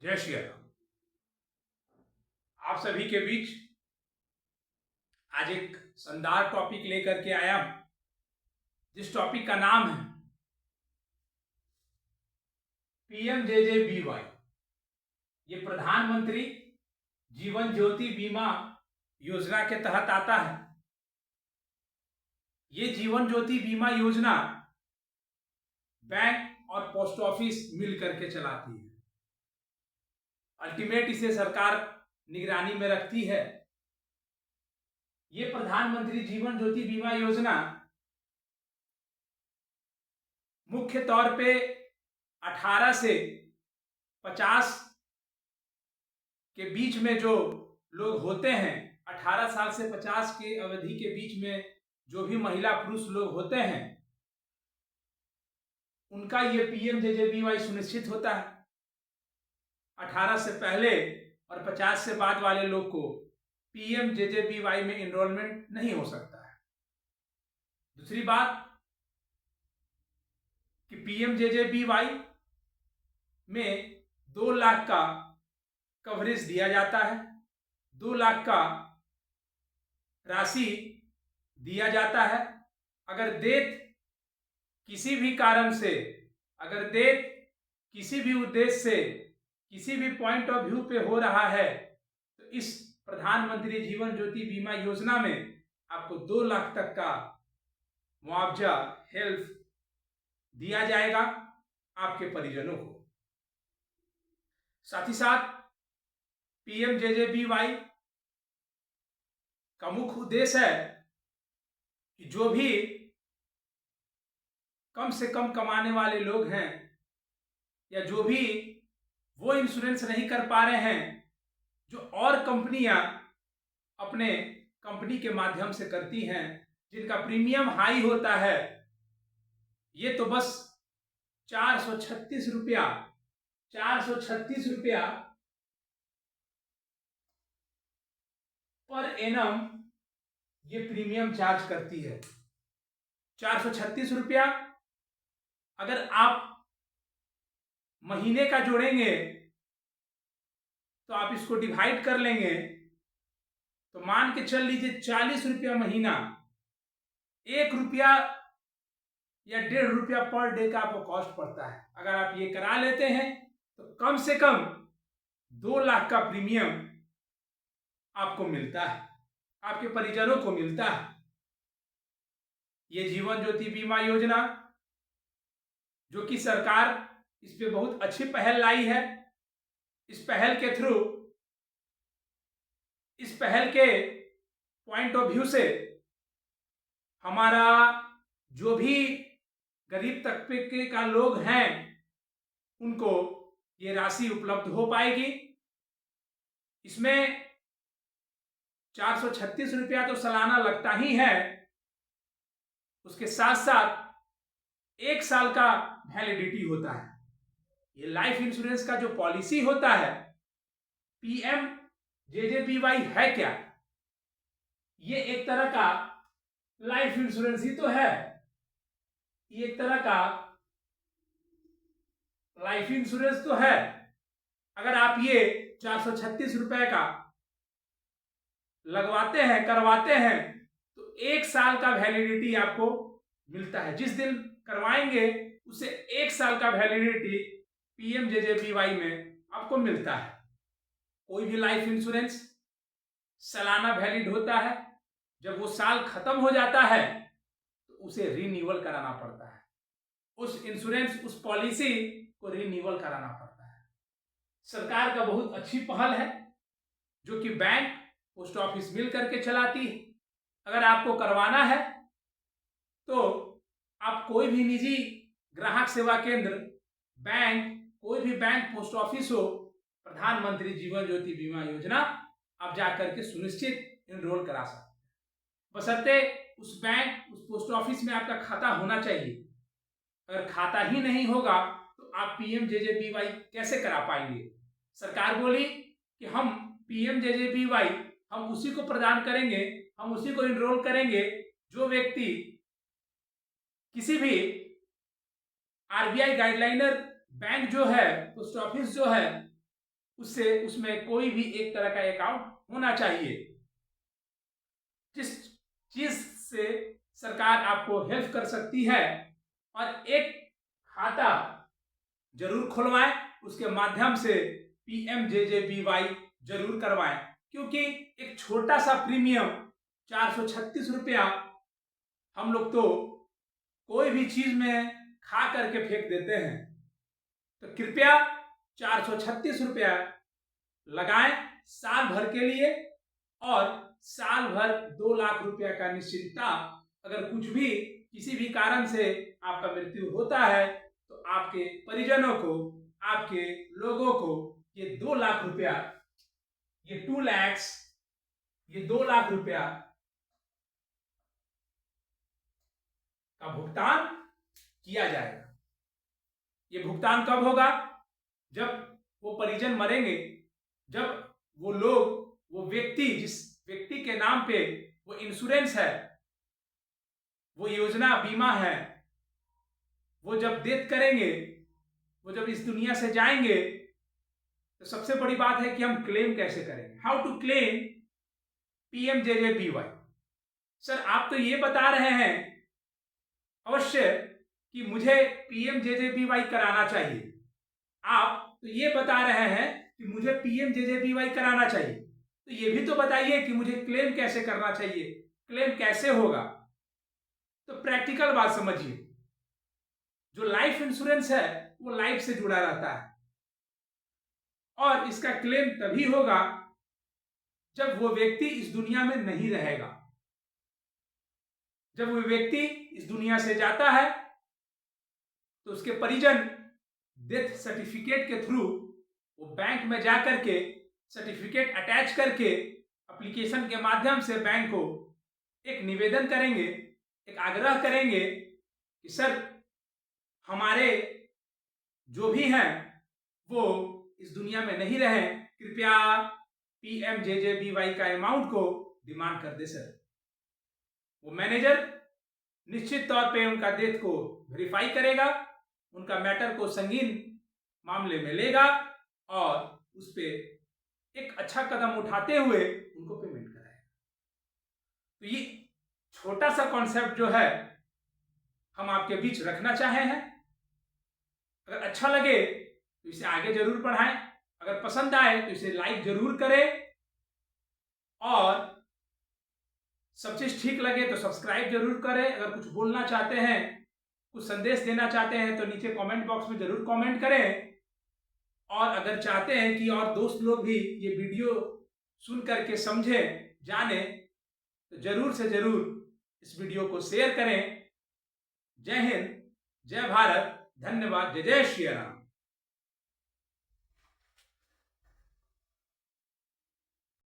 जय श्री राम। आप सभी के बीच आज एक शानदार टॉपिक लेकर के आया हूं, जिस टॉपिक का नाम है पीएमजेजेबीवाई। ये प्रधानमंत्री जीवन ज्योति बीमा योजना के तहत आता है। ये जीवन ज्योति बीमा योजना बैंक और पोस्ट ऑफिस मिल करके चलाती है। अल्टीमेट इसे सरकार निगरानी में रखती है। ये प्रधानमंत्री जीवन ज्योति बीमा योजना मुख्य तौर पे 18 से 50 के बीच में जो लोग होते हैं, 18 साल से 50 के अवधि के बीच में जो भी महिला पुरुष लोग होते हैं, उनका ये पीएमजेजेबीवाई सुनिश्चित होता है। 18 से पहले और 50 से बाद वाले लोग को पीएमजेजेबीवाई में एनरोलमेंट नहीं हो सकता है। दूसरी बात कि पीएमजेजेबीवाई में 2 लाख का कवरेज दिया जाता है, 2 लाख का राशि दिया जाता है। अगर डेथ किसी भी कारण से, अगर डेथ किसी भी उद्देश्य से, किसी भी पॉइंट ऑफ व्यू पे हो रहा है, तो इस प्रधानमंत्री जीवन ज्योति बीमा योजना में आपको 2 लाख तक का मुआवजा, हेल्प दिया जाएगा आपके परिजनों को। साथ ही साथ पीएमजेजेबीवाई का मुख्य उद्देश्य है कि जो भी कम से कम कमाने वाले लोग हैं, या जो भी वो इंश्योरेंस नहीं कर पा रहे हैं जो और कंपनियां अपने कंपनी के माध्यम से करती हैं, जिनका प्रीमियम हाई होता है, ये तो बस 436 रुपया पर एनम ये प्रीमियम चार्ज करती है। 436 रुपया अगर आप महीने का जोड़ेंगे तो आप इसको डिवाइड कर लेंगे तो मान के चल लीजिए 40 रुपया महीना, 1 रुपया या 1.5 रुपया पर डे का आपको कॉस्ट पड़ता है। अगर आप ये करा लेते हैं तो कम से कम 2 लाख का प्रीमियम आपको मिलता है, आपके परिजनों को मिलता है। ये जीवन ज्योति बीमा योजना जो कि सरकार इस पे बहुत अच्छी पहल लाई है। इस पहल के थ्रू, इस पहल के पॉइंट ऑफ व्यू से हमारा जो भी गरीब तबके का लोग हैं, उनको ये राशि उपलब्ध हो पाएगी। इसमें 436 रुपया तो सालाना लगता ही है, उसके साथ साथ 1 साल का वैलिडिटी होता है। ये लाइफ इंश्योरेंस का जो पॉलिसी होता है, पीएमजेजेबीवाई है क्या? ये एक तरह का लाइफ इंश्योरेंस ही तो है। ये एक तरह का लाइफ इंश्योरेंस तो है। अगर आप ये 436 रुपए का लगवाते हैं, करवाते हैं, तो 1 साल का वैलिडिटी आपको मिलता है। जिस दिन करवाएंगे उसे 1 साल का वैलिडिटी पीएमजेजेबीवाई में आपको मिलता है। कोई भी लाइफ इंश्योरेंस सालाना वैलिड होता है। जब वो साल खत्म हो जाता है तो उसे रिन्यूअल कराना पड़ता है। उस इंश्योरेंस, उस पॉलिसी को रिन्यूअल कराना पड़ता है। सरकार का बहुत अच्छी पहल है जो कि बैंक, पोस्ट ऑफिस मिल करके चलाती है। अगर आपको करवाना है तो आप कोई भी निजी ग्राहक सेवा केंद्र, बैंक, कोई भी बैंक, पोस्ट ऑफिस हो, प्रधानमंत्री जीवन ज्योति बीमा योजना आप जाकर के सुनिश्चित एनरोल करा सकते हैं। बशर्ते उस बैंक, उस पोस्ट ऑफिस में आपका खाता होना चाहिए। अगर खाता ही नहीं होगा तो आप पीएमजेजेबीवाई कैसे करा पाएंगे? सरकार बोली कि हम पीएमजेजेबीवाई हम उसी को प्रदान करेंगे, हम उसी को एनरोल करेंगे जो व्यक्ति किसी भी आरबीआई गाइडलाइनर बैंक जो है, पोस्ट ऑफिस जो है, उसमें कोई भी एक तरह का अकाउंट होना चाहिए, जिस चीज से सरकार आपको हेल्प कर सकती है। और एक खाता जरूर खुलवाएं, उसके माध्यम से PMJJBY जरूर करवाएं, क्योंकि एक छोटा सा प्रीमियम 436 रुपया हम लोग तो कोई भी चीज में खा करके फेंक देते हैं। तो कृपया 436 रुपया लगाएं साल भर के लिए, और साल भर 2 लाख रुपया का निश्चिंतता, अगर कुछ भी किसी भी कारण से आपका मृत्यु होता है तो आपके परिजनों को, आपके लोगों को ये 2 लाख रुपया, ये 2 lakhs, ये 2 लाख रुपया का भुगतान किया जाएगा। ये भुगतान कब होगा? जब वो परिजन मरेंगे, जब वो लोग, वो व्यक्ति, जिस व्यक्ति के नाम पे वो इंश्योरेंस है, वो योजना बीमा है, वो जब डेथ करेंगे, वो जब इस दुनिया से जाएंगे, तो सबसे बड़ी बात है कि हम क्लेम कैसे करेंगे। How to claim PMJJBY। Sir आप तो ये बता रहे हैं अवश्य कि मुझे PMJJBY कराना चाहिए, आप तो ये बता रहे हैं कि मुझे PMJJBY कराना चाहिए, तो ये भी तो बताइए कि मुझे क्लेम कैसे करना चाहिए, क्लेम कैसे होगा। तो प्रैक्टिकल बात समझिए, जो लाइफ इंश्योरेंस है वो लाइफ से जुड़ा रहता है, और इसका क्लेम तभी होगा जब वो व्यक्ति इस दुनिया में नहीं रहेगा। जब वो व्यक्ति इस दुनिया से जाता है तो उसके परिजन डेथ सर्टिफिकेट के थ्रू वो बैंक में जाकर के सर्टिफिकेट अटैच करके एप्लीकेशन के माध्यम से बैंक को एक निवेदन करेंगे, एक आग्रह करेंगे कि सर हमारे जो भी हैं वो इस दुनिया में नहीं रहे, कृपया PMJJBY का अमाउंट को डिमांड कर दे सर। वो मैनेजर निश्चित तौर पे उनका डेथ को वेरीफाई करेगा, उनका मैटर को संगीन मामले में लेगा और उस पे एक अच्छा कदम उठाते हुए उनको पेमेंट कराएगा। तो ये छोटा सा कॉन्सेप्ट जो है हम आपके बीच रखना चाहे हैं। अगर अच्छा लगे तो इसे आगे जरूर बढ़ाएं, अगर पसंद आए तो इसे लाइक जरूर करें, और सब चीज ठीक लगे तो सब्सक्राइब जरूर करें। अगर कुछ बोलना चाहते हैं, कुछ संदेश देना चाहते हैं तो नीचे कमेंट बॉक्स में जरूर कमेंट करें। और अगर चाहते हैं कि और दोस्त लोग भी ये वीडियो सुन करके समझें, जाने, तो जरूर से जरूर इस वीडियो को शेयर करें। जय हिंद, जय भारत, धन्यवाद, जय जय श्री राम।